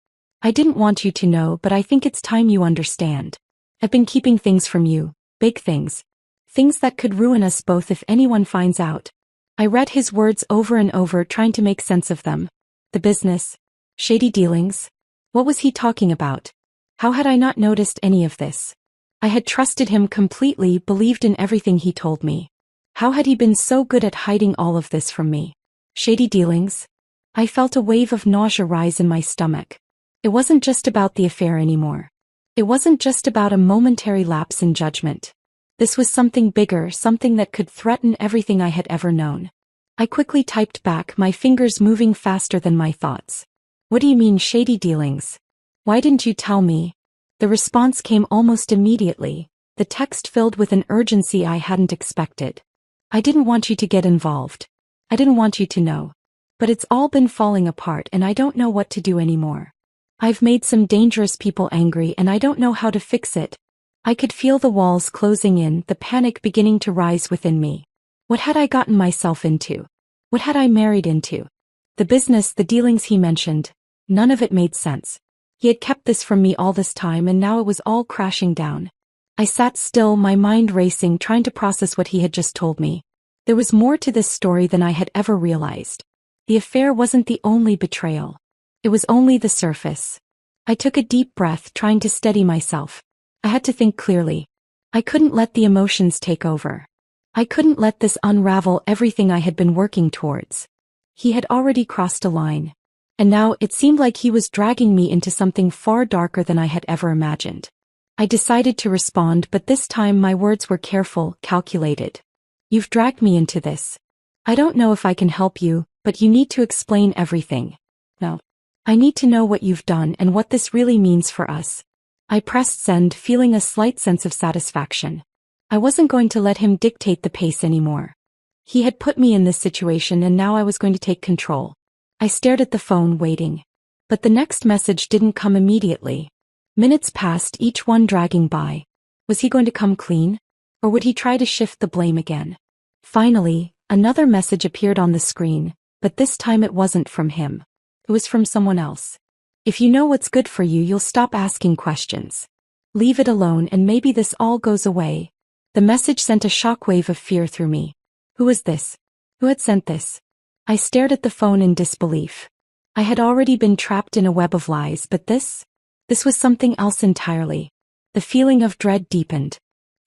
A: I didn't want you to know, but I think it's time you understand. I've been keeping things from you, big things. Things that could ruin us both if anyone finds out. I read his words over and over, trying to make sense of them. The business. Shady dealings. What was he talking about? How had I not noticed any of this? I had trusted him completely, believed in everything he told me. How had he been so good at hiding all of this from me? Shady dealings? I felt a wave of nausea rise in my stomach. It wasn't just about the affair anymore. It wasn't just about a momentary lapse in judgment. This was something bigger, something that could threaten everything I had ever known. I quickly typed back, my fingers moving faster than my thoughts. What do you mean, shady dealings? Why didn't you tell me? The response came almost immediately, the text filled with an urgency I hadn't expected. I didn't want you to get involved. I didn't want you to know. But it's all been falling apart and I don't know what to do anymore. I've made some dangerous people angry and I don't know how to fix it. I could feel the walls closing in, the panic beginning to rise within me. What had I gotten myself into? What had I married into? The business, the dealings he mentioned, none of it made sense. He had kept this from me all this time and now it was all crashing down. I sat still, my mind racing, trying to process what he had just told me. There was more to this story than I had ever realized. The affair wasn't the only betrayal. It was only the surface. I took a deep breath, trying to steady myself. I had to think clearly. I couldn't let the emotions take over. I couldn't let this unravel everything I had been working towards. He had already crossed a line. And now it seemed like he was dragging me into something far darker than I had ever imagined. I decided to respond, but this time my words were careful, calculated. You've dragged me into this. I don't know if I can help you, but you need to explain everything. No. I need to know what you've done and what this really means for us. I pressed send, feeling a slight sense of satisfaction. I wasn't going to let him dictate the pace anymore. He had put me in this situation and now I was going to take control. I stared at the phone, waiting. But the next message didn't come immediately. Minutes passed, each one dragging by. Was he going to come clean? Or would he try to shift the blame again? Finally, another message appeared on the screen, but this time it wasn't from him. It was from someone else. If you know what's good for you, you'll stop asking questions. Leave it alone and maybe this all goes away. The message sent a shockwave of fear through me. Who was this? Who had sent this? I stared at the phone in disbelief. I had already been trapped in a web of lies, but this was something else entirely. The feeling of dread deepened.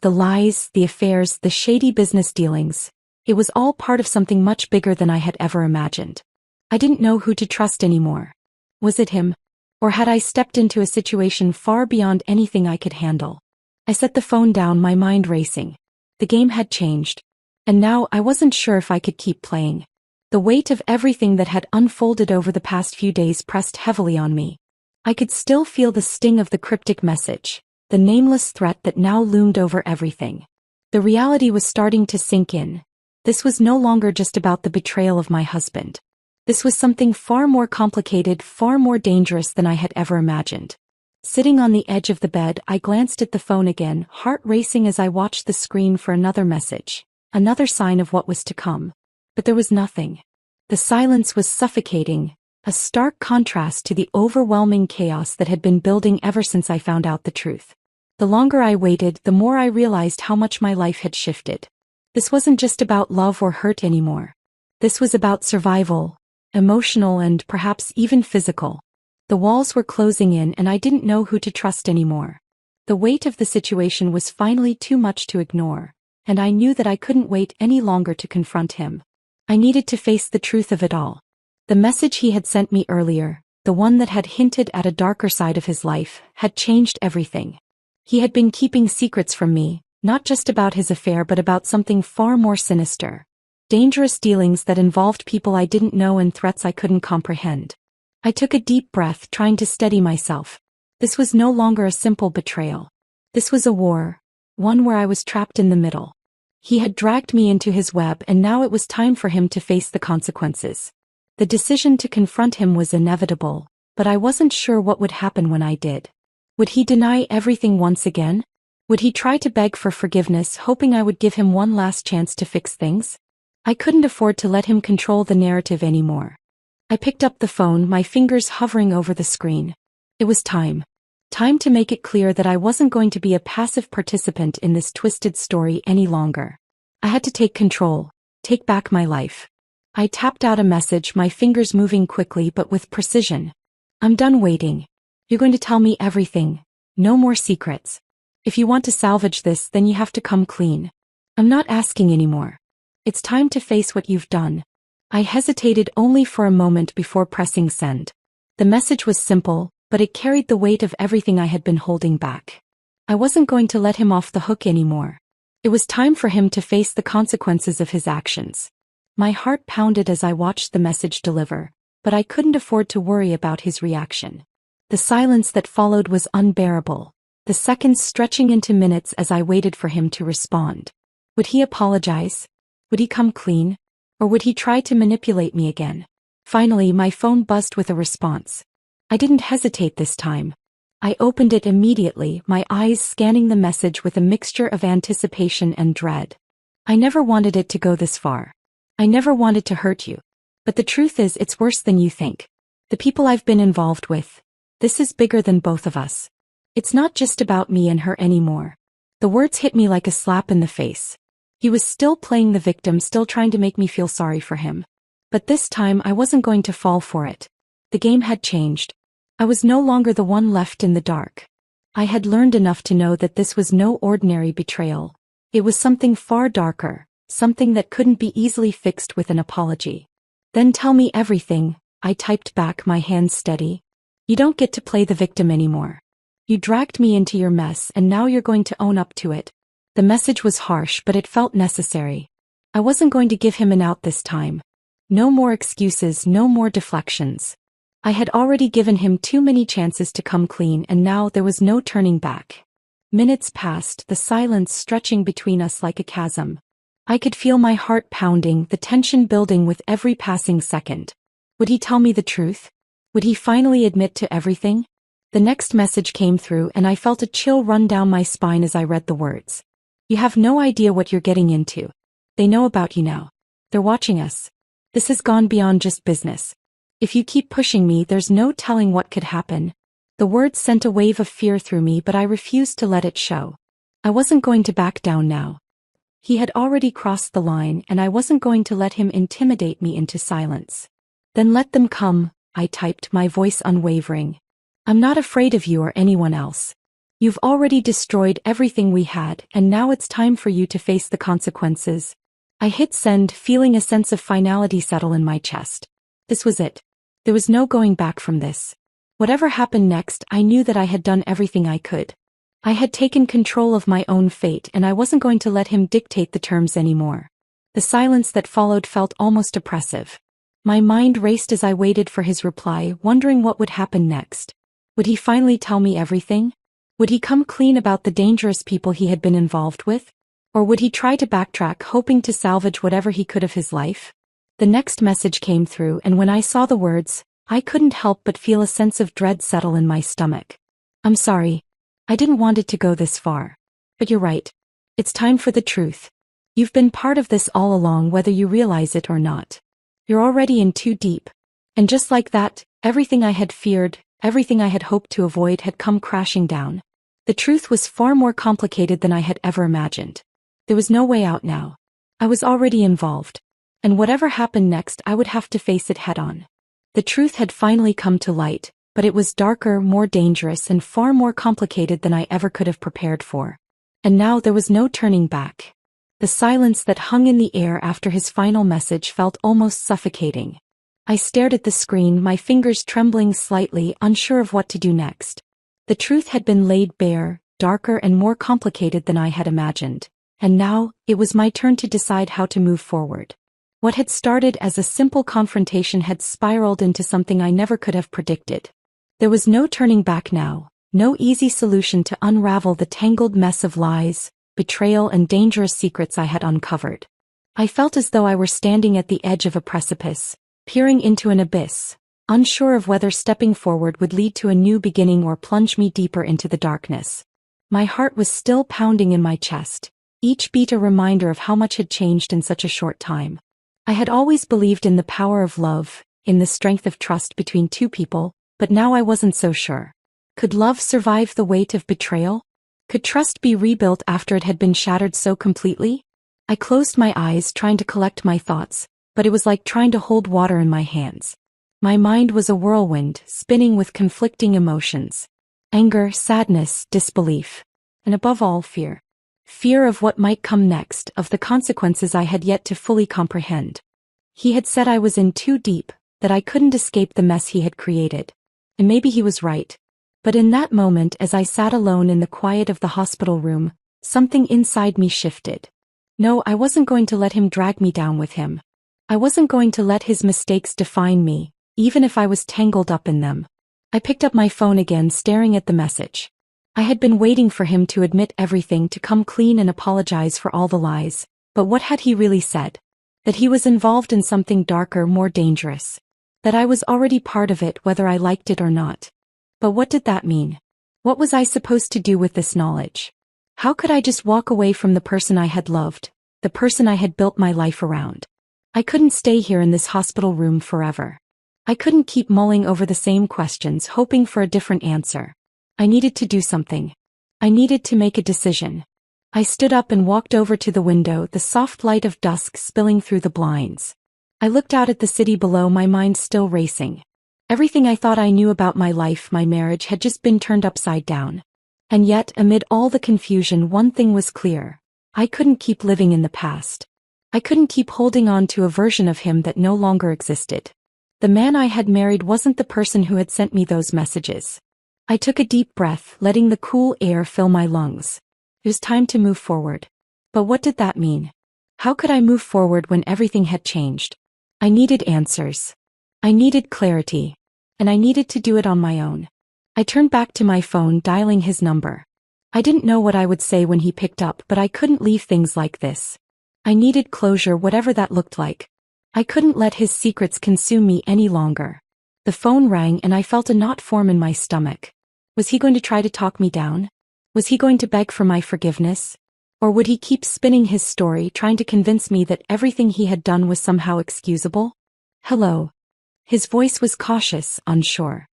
A: The lies, the affairs, the shady business dealings. It was all part of something much bigger than I had ever imagined. I didn't know who to trust anymore. Was it him? Or had I stepped into a situation far beyond anything I could handle? I set the phone down, my mind racing. The game had changed. And now I wasn't sure if I could keep playing. The weight of everything that had unfolded over the past few days pressed heavily on me. I could still feel the sting of the cryptic message, the nameless threat that now loomed over everything. The reality was starting to sink in. This was no longer just about the betrayal of my husband. This was something far more complicated, far more dangerous than I had ever imagined. Sitting on the edge of the bed, I glanced at the phone again, heart racing as I watched the screen for another message, another sign of what was to come. But there was nothing. The silence was suffocating, a stark contrast to the overwhelming chaos that had been building ever since I found out the truth. The longer I waited, the more I realized how much my life had shifted. This wasn't just about love or hurt anymore. This was about survival, emotional and perhaps even physical. The walls were closing in and I didn't know who to trust anymore. The weight of the situation was finally too much to ignore, and I knew that I couldn't wait any longer to confront him. I needed to face the truth of it all. The message he had sent me earlier, the one that had hinted at a darker side of his life, had changed everything. He had been keeping secrets from me, not just about his affair but about something far more sinister. Dangerous dealings that involved people I didn't know and threats I couldn't comprehend. I took a deep breath, trying to steady myself. This was no longer a simple betrayal. This was a war, one where I was trapped in the middle. He had dragged me into his web and now it was time for him to face the consequences. The decision to confront him was inevitable, but I wasn't sure what would happen when I did. Would he deny everything once again? Would he try to beg for forgiveness, hoping I would give him one last chance to fix things? I couldn't afford to let him control the narrative anymore. I picked up the phone, my fingers hovering over the screen. It was time. Time to make it clear that I wasn't going to be a passive participant in this twisted story any longer. I had to take control, take back my life. I tapped out a message, my fingers moving quickly but with precision. I'm done waiting. You're going to tell me everything. No more secrets. If you want to salvage this, then you have to come clean. I'm not asking anymore. It's time to face what you've done. I hesitated only for a moment before pressing send. The message was simple, but it carried the weight of everything I had been holding back. I wasn't going to let him off the hook anymore. It was time for him to face the consequences of his actions. My heart pounded as I watched the message deliver, but I couldn't afford to worry about his reaction. The silence that followed was unbearable, the seconds stretching into minutes as I waited for him to respond. Would he apologize? Would he come clean? Or would he try to manipulate me again? Finally, my phone buzzed with a response. I didn't hesitate this time. I opened it immediately, my eyes scanning the message with a mixture of anticipation and dread. I never wanted it to go this far. I never wanted to hurt you. But the truth is, it's worse than you think. The people I've been involved with. This is bigger than both of us. It's not just about me and her anymore. The words hit me like a slap in the face. He was still playing the victim, still trying to make me feel sorry for him. But this time I wasn't going to fall for it. The game had changed. I was no longer the one left in the dark. I had learned enough to know that this was no ordinary betrayal. It was something far darker, something that couldn't be easily fixed with an apology. Then tell me everything, I typed back, my hands steady. You don't get to play the victim anymore. You dragged me into your mess and now you're going to own up to it. The message was harsh, but it felt necessary. I wasn't going to give him an out this time. No more excuses, no more deflections. I had already given him too many chances to come clean, and now there was no turning back. Minutes passed, the silence stretching between us like a chasm. I could feel my heart pounding, the tension building with every passing second. Would he tell me the truth? Would he finally admit to everything? The next message came through and I felt a chill run down my spine as I read the words. You have no idea what you're getting into. They know about you now. They're watching us. This has gone beyond just business. If you keep pushing me, there's no telling what could happen. The words sent a wave of fear through me, but I refused to let it show. I wasn't going to back down now. He had already crossed the line, and I wasn't going to let him intimidate me into silence. Then let them come, I typed, my voice unwavering. I'm not afraid of you or anyone else. You've already destroyed everything we had, and now it's time for you to face the consequences. I hit send, feeling a sense of finality settle in my chest. This was it. There was no going back from this. Whatever happened next, I knew that I had done everything I could. I had taken control of my own fate, and I wasn't going to let him dictate the terms anymore. The silence that followed felt almost oppressive. My mind raced as I waited for his reply, wondering what would happen next. Would he finally tell me everything? Would he come clean about the dangerous people he had been involved with? Or would he try to backtrack, hoping to salvage whatever he could of his life? The next message came through, and when I saw the words, I couldn't help but feel a sense of dread settle in my stomach. I'm sorry. I didn't want it to go this far. But you're right. It's time for the truth. You've been part of this all along, whether you realize it or not. You're already in too deep. And just like that, everything I had feared, everything I had hoped to avoid had come crashing down. The truth was far more complicated than I had ever imagined. There was no way out now. I was already involved. And whatever happened next, I would have to face it head on. The truth had finally come to light, but it was darker, more dangerous, and far more complicated than I ever could have prepared for. And now there was no turning back. The silence that hung in the air after his final message felt almost suffocating. I stared at the screen, my fingers trembling slightly, unsure of what to do next. The truth had been laid bare, darker and more complicated than I had imagined. And now, it was my turn to decide how to move forward. What had started as a simple confrontation had spiraled into something I never could have predicted. There was no turning back now, no easy solution to unravel the tangled mess of lies, betrayal, and dangerous secrets I had uncovered. I felt as though I were standing at the edge of a precipice, peering into an abyss, unsure of whether stepping forward would lead to a new beginning or plunge me deeper into the darkness. My heart was still pounding in my chest, each beat a reminder of how much had changed in such a short time. I had always believed in the power of love, in the strength of trust between two people, but now I wasn't so sure. Could love survive the weight of betrayal? Could trust be rebuilt after it had been shattered so completely? I closed my eyes trying to collect my thoughts, but it was like trying to hold water in my hands. My mind was a whirlwind, spinning with conflicting emotions. Anger, sadness, disbelief. And above all, fear. Fear of what might come next, of the consequences I had yet to fully comprehend. He had said I was in too deep, that I couldn't escape the mess he had created. And maybe he was right. But in that moment, as I sat alone in the quiet of the hospital room, something inside me shifted. No, I wasn't going to let him drag me down with him. I wasn't going to let his mistakes define me, even if I was tangled up in them. I picked up my phone again, staring at the message. I had been waiting for him to admit everything, to come clean and apologize for all the lies. But what had he really said? That he was involved in something darker, more dangerous. That I was already part of it, whether I liked it or not. But what did that mean? What was I supposed to do with this knowledge? How could I just walk away from the person I had loved, the person I had built my life around? I couldn't stay here in this hospital room forever. I couldn't keep mulling over the same questions, hoping for a different answer. I needed to do something. I needed to make a decision. I stood up and walked over to the window, the soft light of dusk spilling through the blinds. I looked out at the city below, my mind still racing. Everything I thought I knew about my life, my marriage, had just been turned upside down. And yet, amid all the confusion, one thing was clear. I couldn't keep living in the past. I couldn't keep holding on to a version of him that no longer existed. The man I had married wasn't the person who had sent me those messages. I took a deep breath, letting the cool air fill my lungs. It was time to move forward. But what did that mean? How could I move forward when everything had changed? I needed answers. I needed clarity. And I needed to do it on my own. I turned back to my phone, dialing his number. I didn't know what I would say when he picked up, but I couldn't leave things like this. I needed closure, whatever that looked like. I couldn't let his secrets consume me any longer. The phone rang and I felt a knot form in my stomach. Was he going to try to talk me down? Was he going to beg for my forgiveness? Or would he keep spinning his story, trying to convince me that everything he had done was somehow excusable? Hello. His voice was cautious, unsure.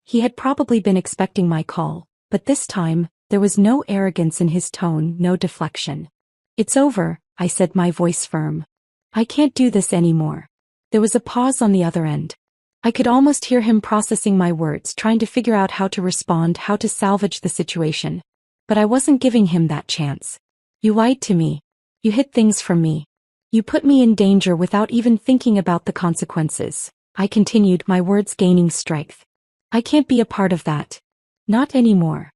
A: He had probably been expecting my call, but this time, there was no arrogance in his tone, no deflection. It's over, I said, my voice firm. I can't do this anymore. There was a pause on the other end. I could almost hear him processing my words, trying to figure out how to respond, how to salvage the situation. But I wasn't giving him that chance. You lied to me. You hid things from me. You put me in danger without even thinking about the consequences. I continued, my words gaining strength. I can't be a part of that. Not anymore.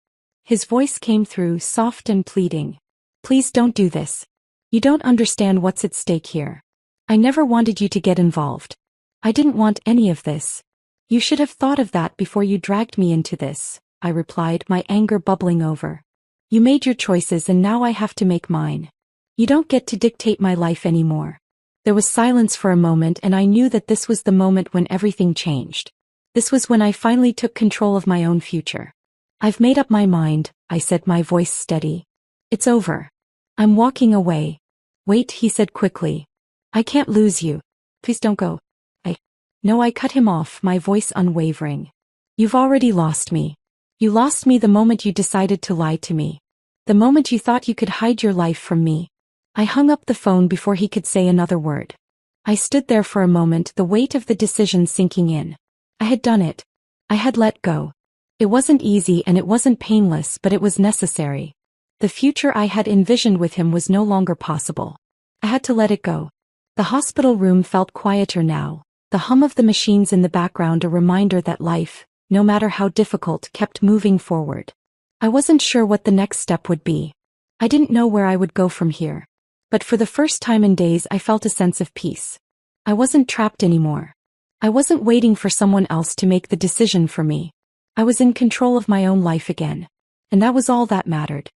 A: His voice came through, soft and pleading. Please don't do this. You don't understand what's at stake here. I never wanted you to get involved. I didn't want any of this. You should have thought of that before you dragged me into this, I replied, my anger bubbling over. You made your choices and now I have to make mine. You don't get to dictate my life anymore. There was silence for a moment and I knew that this was the moment when everything changed. This was when I finally took control of my own future. I've made up my mind, I said, my voice steady. It's over. I'm walking away. Wait, he said quickly. I can't lose you. Please don't go. No, I cut him off, my voice unwavering. You've already lost me. You lost me the moment you decided to lie to me. The moment you thought you could hide your life from me. I hung up the phone before he could say another word. I stood there for a moment, the weight of the decision sinking in. I had done it. I had let go. It wasn't easy and it wasn't painless, but it was necessary. The future I had envisioned with him was no longer possible. I had to let it go. The hospital room felt quieter now, the hum of the machines in the background a reminder that life, no matter how difficult, kept moving forward. I wasn't sure what the next step would be. I didn't know where I would go from here. But for the first time in days I felt a sense of peace. I wasn't trapped anymore. I wasn't waiting for someone else to make the decision for me. I was in control of my own life again. And that was all that mattered.